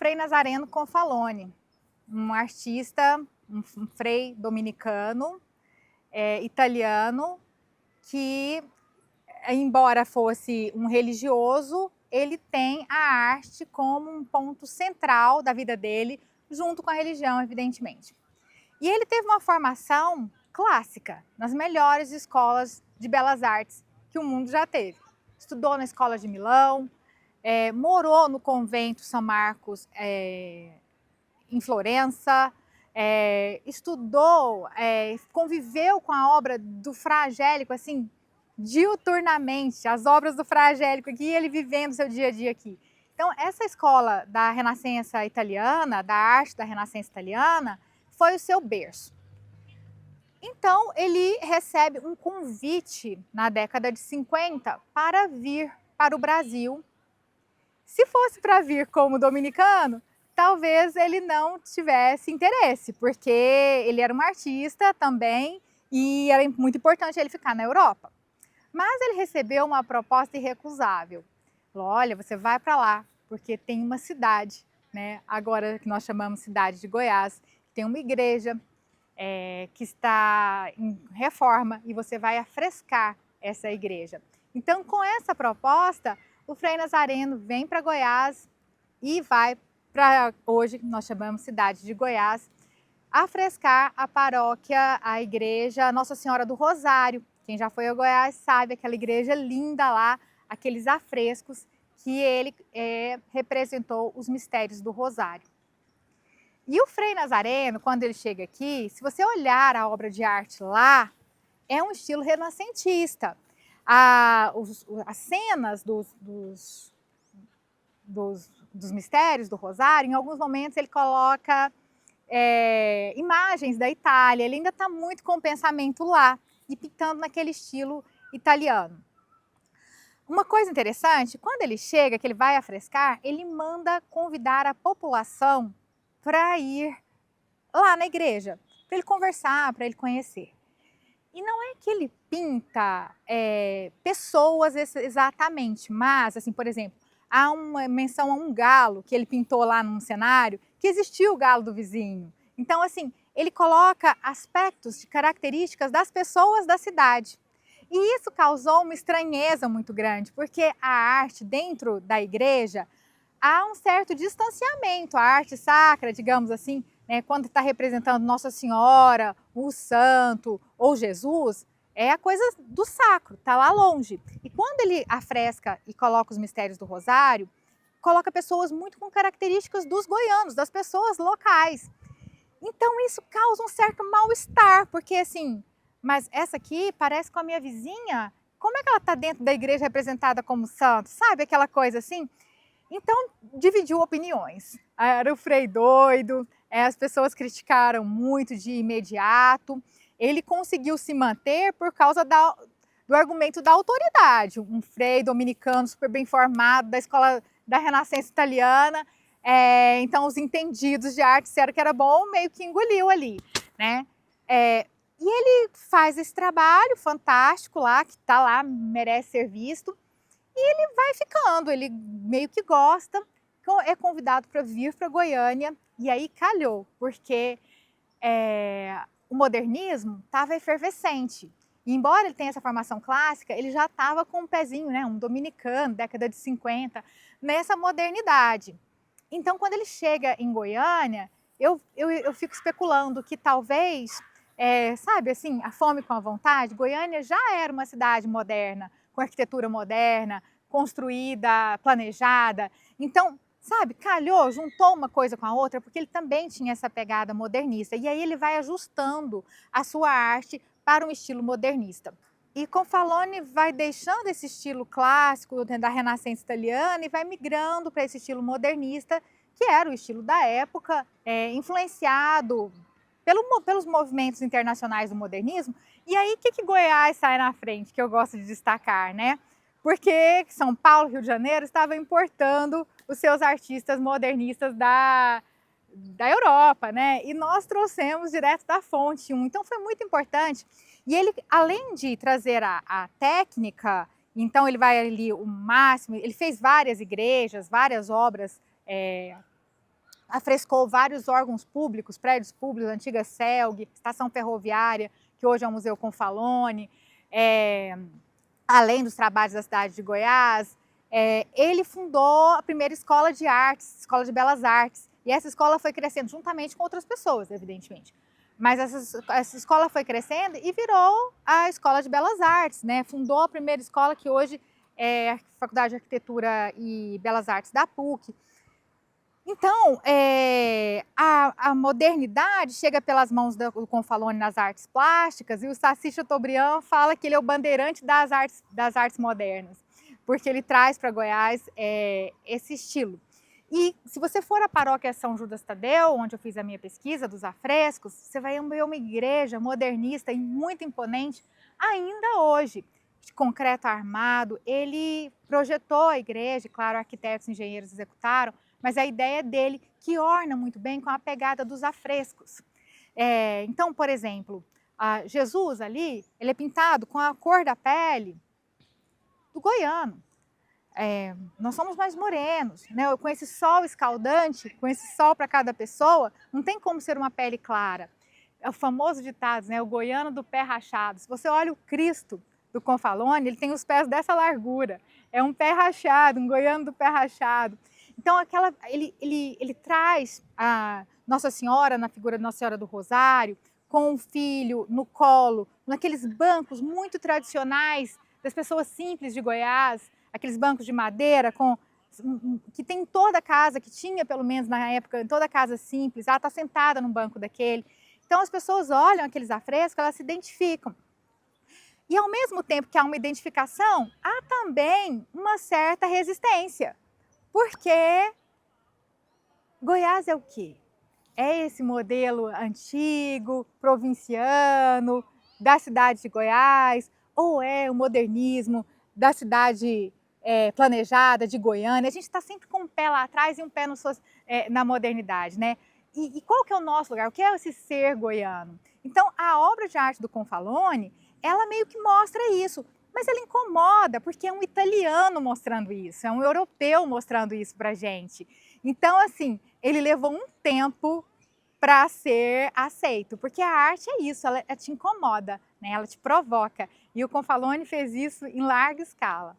Frei Nazareno Confalone, um artista, um frei dominicano, italiano, que, embora fosse um religioso, ele tem a arte como um ponto central da vida dele, junto com a religião, evidentemente. E ele teve uma formação clássica, nas melhores escolas de belas artes que o mundo já teve. Estudou na Escola de Milão, morou no convento São Marcos, em Florença, estudou, conviveu com a obra do Fra Angélico, assim, diuturnamente, as obras do Fra Angélico aqui, ele vivendo seu dia a dia aqui. Então, essa escola da Renascença italiana, da arte da Renascença italiana, foi o seu berço. Então, ele recebe um convite na década de 50 para vir para o Brasil. Se fosse para vir como dominicano, talvez ele não tivesse interesse, porque ele era um artista também e era muito importante ele ficar na Europa. Mas ele recebeu uma proposta irrecusável. Falou, olha, você vai para lá, porque tem uma cidade, né? Agora que nós chamamos cidade de Goiás, tem uma igreja que está em reforma e você vai afrescar essa igreja. Então, com essa proposta, o Frei Nazareno vem para Goiás e vai para, hoje nós chamamos cidade de Goiás, afrescar a paróquia, a igreja Nossa Senhora do Rosário. Quem já foi a Goiás sabe aquela igreja linda lá, aqueles afrescos que ele representou os mistérios do Rosário. E o Frei Nazareno, quando ele chega aqui, se você olhar a obra de arte lá, é um estilo renascentista. As cenas dos mistérios do Rosário, em alguns momentos ele coloca imagens da Itália, ele ainda está muito com o pensamento lá e pintando naquele estilo italiano. Uma coisa interessante, quando ele chega, que ele vai afrescar, ele manda convidar a população para ir lá na igreja, para ele conversar, para ele conhecer. E não é que ele pinta pessoas exatamente, mas, assim, por exemplo, há uma menção a um galo que ele pintou lá num cenário, que existia o galo do vizinho. Então, assim, ele coloca aspectos de características das pessoas da cidade. E isso causou uma estranheza muito grande, porque a arte dentro da igreja há um certo distanciamento. A arte sacra, digamos assim, né, quando está representando Nossa Senhora, o santo ou Jesus, é a coisa do sacro, está lá longe. E quando ele afresca e coloca os mistérios do Rosário, coloca pessoas muito com características dos goianos, das pessoas locais. Então isso causa um certo mal-estar, porque assim, mas essa aqui parece com a minha vizinha, como é que ela está dentro da igreja representada como santo? Sabe aquela coisa assim? Então, dividiu opiniões. Era o Frei doido, as pessoas criticaram muito de imediato. Ele conseguiu se manter por causa do argumento da autoridade. Um frei dominicano super bem formado, da escola da Renascença italiana. Então, os entendidos de arte disseram que era bom, meio que engoliu ali, né? E ele faz esse trabalho fantástico lá, que está lá, merece ser visto. E ele vai ficando, ele meio que gosta, é convidado para vir para Goiânia, e aí calhou, porque o modernismo estava efervescente. E embora ele tenha essa formação clássica, ele já estava com um pezinho, né, um dominicano, década de 50, nessa modernidade. Então, quando ele chega em Goiânia, eu fico especulando que talvez, sabe assim, a fome com a vontade, Goiânia já era uma cidade moderna, com arquitetura moderna, construída, planejada. Então, sabe, calhou, juntou uma coisa com a outra, porque ele também tinha essa pegada modernista. E aí ele vai ajustando a sua arte para um estilo modernista. E Confalone vai deixando esse estilo clássico da Renascença italiana e vai migrando para esse estilo modernista, que era o estilo da época, influenciado pelos movimentos internacionais do modernismo. E aí, o que Goiás sai na frente, que eu gosto de destacar, né? Porque São Paulo, Rio de Janeiro, estava importando os seus artistas modernistas da Europa, né? E nós trouxemos direto da fonte um. Então, foi muito importante. E ele, além de trazer a técnica, então ele vai ali o máximo, ele fez várias igrejas, várias obras afrescou vários órgãos públicos, prédios públicos, a antiga CELG, estação ferroviária, que hoje é o Museu Confalone, além dos trabalhos da cidade de Goiás. Ele fundou a primeira escola de artes, escola de belas artes, e essa escola foi crescendo juntamente com outras pessoas, evidentemente. Mas essa escola foi crescendo e virou a Escola de Belas Artes, né? Fundou a primeira escola que hoje é a Faculdade de Arquitetura e Belas Artes da PUC. Então, a modernidade chega pelas mãos do Confalone nas artes plásticas, e o Saci Chateaubriand fala que ele é o bandeirante das artes modernas, porque ele traz para Goiás esse estilo. E se você for à paróquia São Judas Tadeu, onde eu fiz a minha pesquisa dos afrescos, você vai ver uma igreja modernista e muito imponente ainda hoje, de concreto armado. Ele projetou a igreja, claro, arquitetos e engenheiros executaram, mas a ideia dele que orna muito bem com a pegada dos afrescos. Então, por exemplo, Jesus ali, ele é pintado com a cor da pele do goiano. Nós somos mais morenos, né? Com esse sol escaldante, com esse sol para cada pessoa, não tem como ser uma pele clara. É o famoso ditado, né? O goiano do pé rachado. Se você olha o Cristo do Confalone, ele tem os pés dessa largura. É um pé rachado, um goiano do pé rachado. Então, ele traz a Nossa Senhora, na figura de Nossa Senhora do Rosário, com o filho no colo, naqueles bancos muito tradicionais das pessoas simples de Goiás, aqueles bancos de madeira que tem em toda casa, que tinha pelo menos na época, em toda casa simples, ela está sentada num banco daquele. Então as pessoas olham aqueles afrescos, elas se identificam. E ao mesmo tempo que há uma identificação, há também uma certa resistência. Porque Goiás é o quê? É esse modelo antigo, provinciano, da cidade de Goiás, ou é o modernismo da cidade planejada de Goiânia? A gente está sempre com um pé lá atrás e um pé na modernidade, né? E qual que é o nosso lugar? O que é esse ser goiano? Então, a obra de arte do Confalone, ela meio que mostra isso. Mas ela incomoda, porque é um italiano mostrando isso, é um europeu mostrando isso pra gente. Então, assim, ele levou um tempo para ser aceito, porque a arte é isso, ela te incomoda, né? Ela te provoca. E o Confalone fez isso em larga escala.